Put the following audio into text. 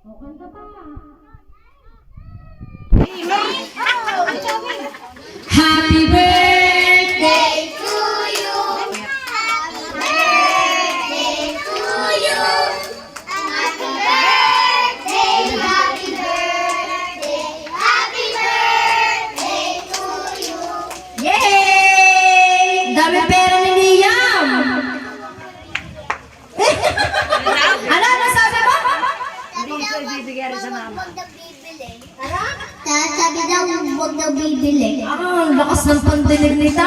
O, kanta pa. Happy birthday to you. Happy birthday to you. Happy birthday, happy birthday, happy birthday to you. Yay! Dami pera ni Liam! Ano sabi mo? Sabi daw, huwag daw bibili. Ang lakas ng pandinig nito.